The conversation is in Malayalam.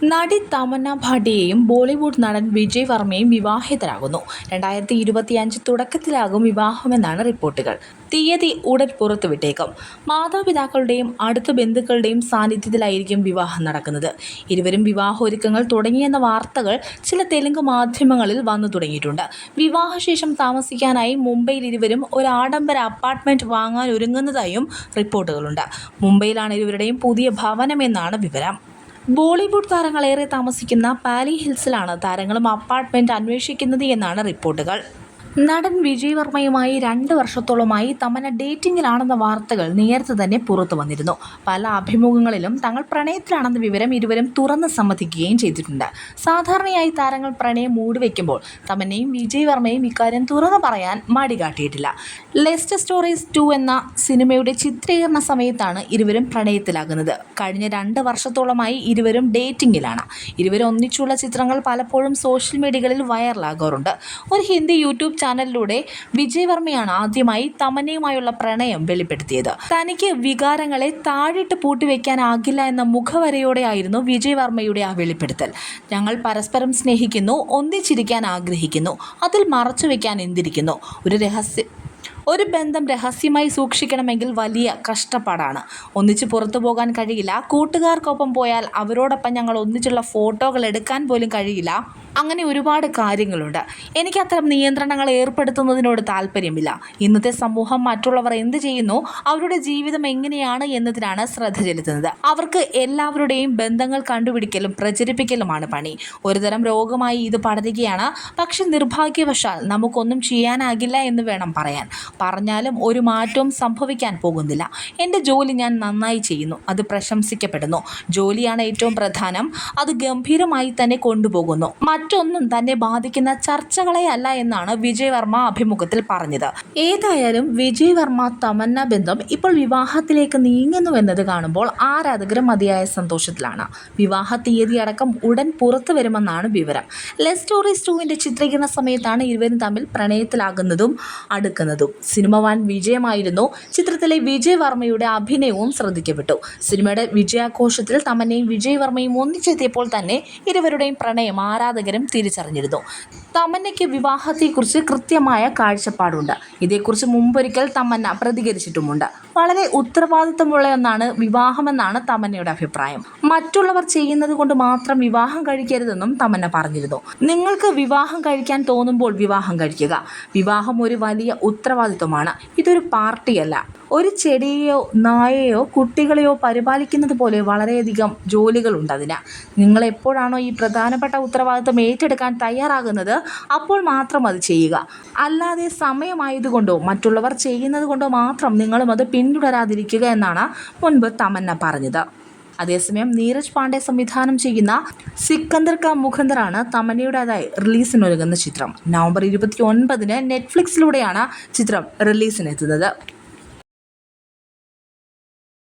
നടി തമന്ന ഭാട്ടിയെയും ബോളിവുഡ് നടൻ വിജയ് വർമ്മയും വിവാഹിതരാകുന്നു. 2025 തുടക്കത്തിലാകും വിവാഹമെന്നാണ് റിപ്പോർട്ടുകൾ. തീയതി ഉടൻ പുറത്തുവിട്ടേക്കും. മാതാപിതാക്കളുടെയും അടുത്ത ബന്ധുക്കളുടെയും സാന്നിധ്യത്തിലായിരിക്കും വിവാഹം നടക്കുന്നത്. ഇരുവരും വിവാഹോരുക്കങ്ങൾ തുടങ്ങിയെന്ന വാർത്തകൾ ചില തെലുങ്ക് മാധ്യമങ്ങളിൽ വന്നു തുടങ്ങിയിട്ടുണ്ട്. വിവാഹശേഷം താമസിക്കാനായി മുംബൈയിൽ ഇരുവരും ഒരു ആഡംബര അപ്പാർട്ട്മെന്റ് വാങ്ങാൻ ഒരുങ്ങുന്നതായും റിപ്പോർട്ടുകളുണ്ട്. മുംബൈയിലാണ് ഇരുവരുടെയും പുതിയ ഭവനമെന്നാണ് വിവരം. ബോളിവുഡ് താരങ്ങൾ ഏറെ താമസിക്കുന്ന പാലി ഹിൽസിലാണ് താരങ്ങളും അപ്പാർട്ട്മെന്റ് അന്വേഷിക്കുന്നത് എന്നാണ് റിപ്പോർട്ടുകൾ. നടൻ വിജയ് വർമ്മയുമായി 2 വർഷത്തോളമായി തമന്ന ഡേറ്റിംഗിലാണെന്ന വാർത്തകൾ നേരത്തെ തന്നെ പുറത്തു വന്നിരുന്നു. പല അഭിമുഖങ്ങളിലും തങ്ങൾ പ്രണയത്തിലാണെന്ന വിവരം ഇരുവരും തുറന്ന് സമ്മതിക്കുകയും ചെയ്തിട്ടുണ്ട്. സാധാരണയായി താരങ്ങൾ പ്രണയം മൂടിവെക്കുമ്പോൾ തമന്നയും വിജയ് വർമ്മയും ഇക്കാര്യം തുറന്നു പറയാൻ മടി കാട്ടിയിട്ടില്ല. ലെസ്റ്റ് സ്റ്റോറീസ് 2 എന്ന സിനിമയുടെ ചിത്രീകരണ സമയത്താണ് ഇരുവരും പ്രണയത്തിലാകുന്നത്. കഴിഞ്ഞ 2 വർഷത്തോളമായി ഇരുവരും ഡേറ്റിംഗിലാണ്. ഇരുവരും ഒന്നിച്ചുള്ള ചിത്രങ്ങൾ പലപ്പോഴും സോഷ്യൽ മീഡിയകളിൽ വൈറലാകാറുണ്ട്. ഒരു ഹിന്ദി യൂട്യൂബ് ചാനലിലൂടെ വിജയ് വർമ്മയാണ് ആദ്യമായി തമന്നയുമായുള്ള പ്രണയം വെളിപ്പെടുത്തിയത്. തനിക്ക് വികാരങ്ങളെ താഴിട്ട് പൂട്ടിവെക്കാനാകില്ല എന്ന മുഖവരയോടെയായിരുന്നു വിജയ് വർമ്മയുടെ ആ വെളിപ്പെടുത്തൽ. ഞങ്ങൾ പരസ്പരം സ്നേഹിക്കുന്നു, ഒന്നിച്ചിരിക്കാൻ ആഗ്രഹിക്കുന്നു, അതിൽ മറച്ചുവെക്കാൻ എന്തിരിക്കുന്നു. ഒരു ബന്ധം രഹസ്യമായി സൂക്ഷിക്കണമെങ്കിൽ വലിയ കഷ്ടപ്പാടാണ്. ഒന്നിച്ച് പുറത്തു പോകാൻ കഴിയില്ല. കൂട്ടുകാർക്കൊപ്പം പോയാൽ അവരോടൊപ്പം ഞങ്ങൾ ഒന്നിച്ചുള്ള ഫോട്ടോകൾ എടുക്കാൻ പോലും കഴിയില്ല. അങ്ങനെ ഒരുപാട് കാര്യങ്ങളുണ്ട്. എനിക്ക് അത്തരം നിയന്ത്രണങ്ങൾ ഏർപ്പെടുത്തുന്നതിനോട് താല്പര്യമില്ല. ഇന്നത്തെ സമൂഹം മറ്റുള്ളവർ എന്ത് ചെയ്യുന്നു, അവരുടെ ജീവിതം എങ്ങനെയാണ് എന്നതിനാണ് ശ്രദ്ധ ചെലുത്തുന്നത്. അവർക്ക് എല്ലാവരുടെയും ബന്ധങ്ങൾ കണ്ടുപിടിക്കലും പ്രചരിപ്പിക്കലുമാണ് പണി. ഒരുതരം രോഗമായി ഇത് പടരുകയാണ്. പക്ഷെ നിർഭാഗ്യവശാൽ നമുക്കൊന്നും ചെയ്യാനാകില്ല എന്ന് വേണം പറയാൻ. പറഞ്ഞാലും ഒരു മാറ്റവും സംഭവിക്കാൻ പോകുന്നില്ല. എൻ്റെ ജോലി ഞാൻ നന്നായി ചെയ്യുന്നു, അത് പ്രശംസിക്കപ്പെടുന്നു. ജോലിയാണ് ഏറ്റവും പ്രധാനം, അത് ഗംഭീരമായി തന്നെ കൊണ്ടുപോകുന്നു. മറ്റൊന്നും തന്നെ ബാധിക്കുന്ന ചർച്ചകളെ അല്ല എന്നാണ് വിജയ് വർമ്മ അഭിമുഖത്തിൽ പറഞ്ഞത്. ഏതായാലും വിജയ് വർമ്മ തമന്ന ബന്ധം ഇപ്പോൾ വിവാഹത്തിലേക്ക് നീങ്ങുന്നുവെന്നത് കാണുമ്പോൾ ആരാധകരും മതിയായ സന്തോഷത്തിലാണ്. വിവാഹ തീയതി അടക്കം ഉടൻ പുറത്തു വരുമെന്നാണ് വിവരം. ലെസ്റ്റ് സ്റ്റോറീസ് 2 ചിത്രീകരണ സമയത്താണ് ഇരുവരും തമ്മിൽ പ്രണയത്തിലാകുന്നതും അടുക്കുന്നതും. സിനിമ വൻ വിജയമായിരുന്നു. ചിത്രത്തിലെ വിജയ് വർമ്മയുടെ അഭിനയവും ശ്രദ്ധിക്കപ്പെട്ടു. സിനിമയുടെ വിജയാഘോഷത്തിൽ തമന്നയും വിജയ് വർമ്മയും ഒന്നിച്ചെത്തിയപ്പോൾ തന്നെ ഇരുവരുടെയും പ്രണയം ആരാധകരും തിരിച്ചറിഞ്ഞിരുന്നു. തമന്നയ്ക്ക് വിവാഹത്തെക്കുറിച്ച് കൃത്യമായ കാഴ്ചപ്പാടുണ്ട്. ഇതേക്കുറിച്ച് മുമ്പൊരിക്കൽ തമന്ന പ്രതികരിച്ചിട്ടുമുണ്ട്. വളരെ ഉത്തരവാദിത്തമുള്ള ഒന്നാണ് വിവാഹമെന്നാണ് തമന്നയുടെ അഭിപ്രായം. മറ്റുള്ളവർ ചെയ്യുന്നത് കൊണ്ട് മാത്രം വിവാഹം കഴിക്കരുതെന്നും തമന്ന പറഞ്ഞിരുന്നു. നിങ്ങൾക്ക് വിവാഹം കഴിക്കാൻ തോന്നുമ്പോൾ വിവാഹം കഴിക്കുക. വിവാഹം ഒരു വലിയ ഉത്തരവാദിത്വമാണ്. ഇതൊരു പാർട്ടിയല്ല. ഒരു ചെടിയെയോ നായയെയോ കുട്ടികളെയോ പരിപാലിക്കുന്നത് പോലെ വളരെയധികം ജോലികളുണ്ട് അതിന്. നിങ്ങൾ എപ്പോഴാണോ ഈ പ്രധാനപ്പെട്ട ഉത്തരവാദിത്വം ഏറ്റെടുക്കാൻ തയ്യാറാകുന്നത് അപ്പോൾ മാത്രം അത് ചെയ്യുക. അല്ലാതെ സമയമായതുകൊണ്ടോ മറ്റുള്ളവർ ചെയ്യുന്നത് കൊണ്ടോ മാത്രം നിങ്ങളും അത് പിന്തുടരാതിരിക്കുക എന്നാണ് മുൻപ് തമന്ന പറഞ്ഞത്. അതേസമയം നീരജ് പാണ്ഡെ സംവിധാനം ചെയ്യുന്ന സിക്കന്ദർ കാ മുഖന്ദറാണ് തമന്നയുടേതായി റിലീസിനൊരുങ്ങുന്ന ചിത്രം. നവംബർ 29 നെറ്റ്ഫ്ലിക്സിലൂടെയാണ് ചിത്രം റിലീസിനെത്തുന്നത്.